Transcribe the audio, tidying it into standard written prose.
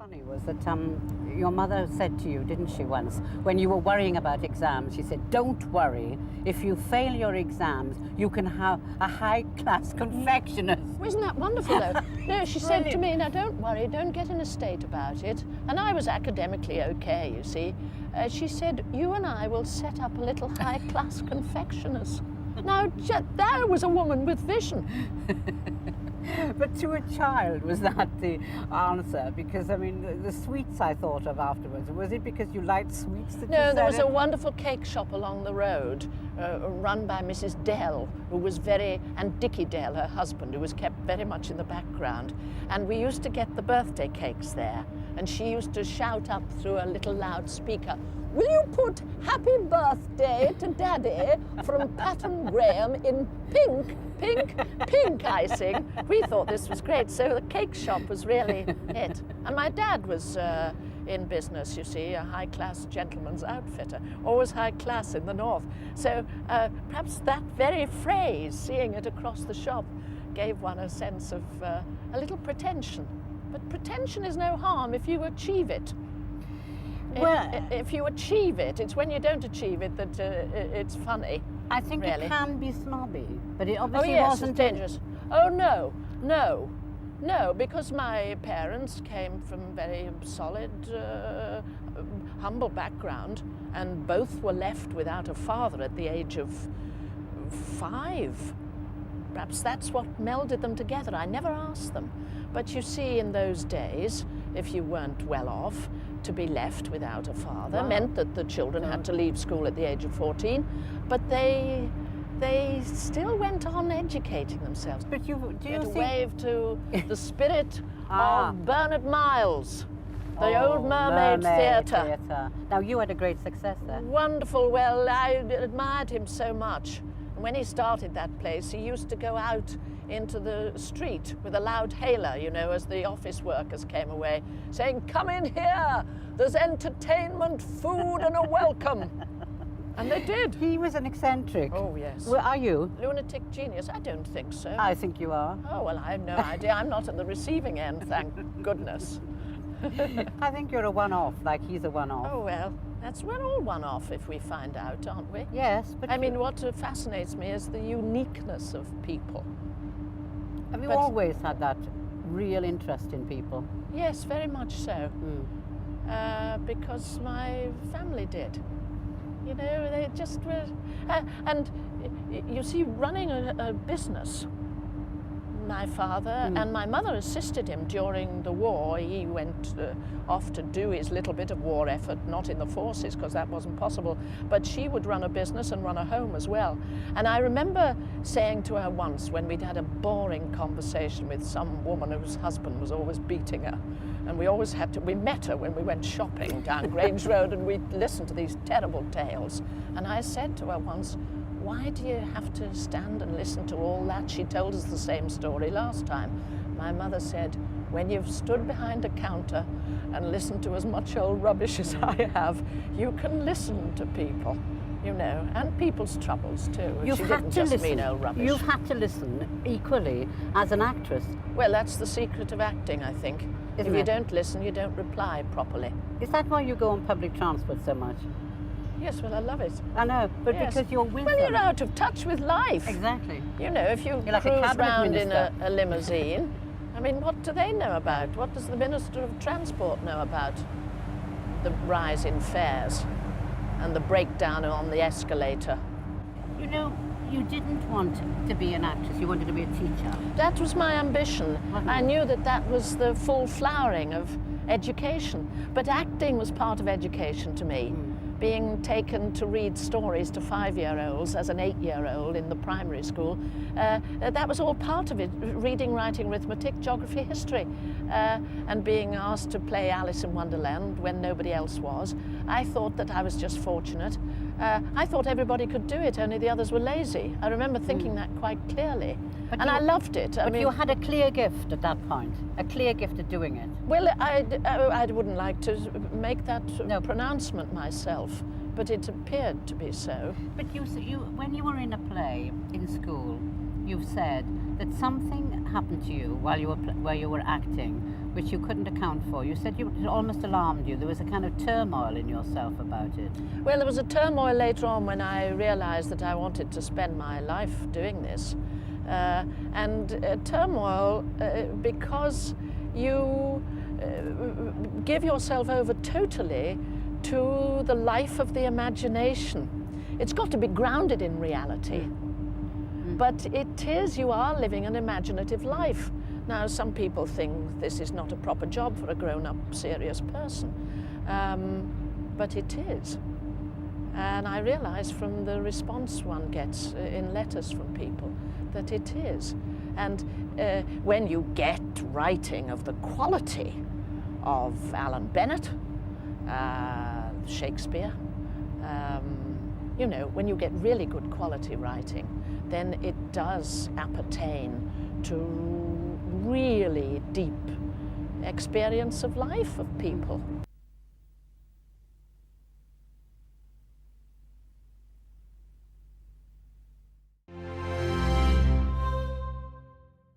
funny was that your mother said to you, didn't she, once, when you were worrying about exams, she said, don't worry, if you fail your exams, you can have a high-class confectioner's. Isn't that wonderful, though? No, she said to me, now don't worry, don't get in a state about it. And I was academically okay, you see. She said, you and I will set up a little high-class confectioner's. Now, there was a woman with vision. But to a child, was that the answer? Because, I mean, the sweets I thought of afterwards, was it because you liked sweets that you said? No, there was a wonderful cake shop along the road run by Mrs. Dell, who was and Dickie Dell, her husband, who was kept very much in the background. And we used to get the birthday cakes there. And she used to shout up through a little loudspeaker, will you put happy birthday to Daddy from Pat and Graham in pink, pink, pink icing? We thought this was great, so the cake shop was really it. And my dad was in business, you see, a high-class gentleman's outfitter, always high class in the north. So perhaps that very phrase, seeing it across the shop, gave one a sense of a little pretension. But pretension is no harm if you achieve it. Well, if you achieve it, it's when you don't achieve it that it's funny. I think really. It can be snobby, but it obviously yes, wasn't it's dangerous. Oh no, no, no, because my parents came from very solid, humble background, and both were left without a father at the age of 5. Perhaps that's what melded them together. I never asked them. But you see, in those days, if you weren't well off, to be left without a father meant that the children had to leave school at the age of 14, but they still went on educating themselves. But do you think... wave to the spirit of Bernard Miles, the Old Mermaid Theatre. Now, you had a great success there. Wonderful. Well, I admired him so much. And when he started that place, he used to go out into the street with a loud hailer, you know, as the office workers came away, saying, come in here, there's entertainment, food and a welcome. And they did. He was an eccentric. Oh, yes. Well, are you? Lunatic genius? I don't think so. I think you are. Oh, well, I have no idea. I'm not at the receiving end, thank goodness. I think you're a one-off, like he's a one-off. Oh, well, we're all one-off if we find out, aren't we? Yes, but... I mean, what fascinates me is the uniqueness of people. Have you always had that real interest in people? Yes, very much so. Because my family did. You know, they just were... and you see, running a business, my father and my mother assisted him during the war. He went off to do his little bit of war effort, not in the forces, because that wasn't possible. But she would run a business and run a home as well. And I remember saying to her once, when we'd had a boring conversation with some woman whose husband was always beating her, and we met her when we went shopping down Grange Road, and we listened to these terrible tales. And I said to her once, why do you have to stand and listen to all that? She told us the same story last time. My mother said, when you've stood behind a counter and listened to as much old rubbish as I have, you can listen to people, you know, and people's troubles too. You've she had didn't to just listen. mean old rubbish. You've had to listen equally as an actress. Well, that's the secret of acting, I think. If you don't listen, you don't reply properly. Is that why you go on public transport so much? Yes, well, I love it. I know, but yes. Because you're with Well, them. you're out of touch with life. Exactly. You know, if you like cruise round minister. in a limousine, I mean, what do they know about? What does the Minister of Transport know about the rise in fares and the breakdown on the escalator? You know, you didn't want to be an actress, you wanted to be a teacher. That was my ambition. I it? knew that was the full flowering of education. But acting was part of education to me. Being taken to read stories to 5-year-olds as an 8-year-old in the primary school, that was all part of it. Reading, writing, arithmetic, geography, history. And being asked to play Alice in Wonderland when nobody else was. I thought that I was just fortunate. I thought everybody could do it, only the others were lazy. I remember thinking that quite clearly. And I loved it. But you had a clear gift at that point, a clear gift at doing it. Well, I wouldn't like to make that pronouncement myself, but it appeared to be so. But when you were in a play in school, you've said that something happened to you while you were acting, which you couldn't account for. You said it almost alarmed you. There was a kind of turmoil in yourself about it. Well, there was a turmoil later on when I realized that I wanted to spend my life doing this. Turmoil because you give yourself over totally to the life of the imagination. It's got to be grounded in reality. But you are living an imaginative life. Now, some people think this is not a proper job for a grown-up, serious person, but it is. And I realize from the response one gets in letters from people that it is. And when you get writing of the quality of Alan Bennett, Shakespeare, you know, when you get really good quality writing, then it does appertain to really deep experience of life of people.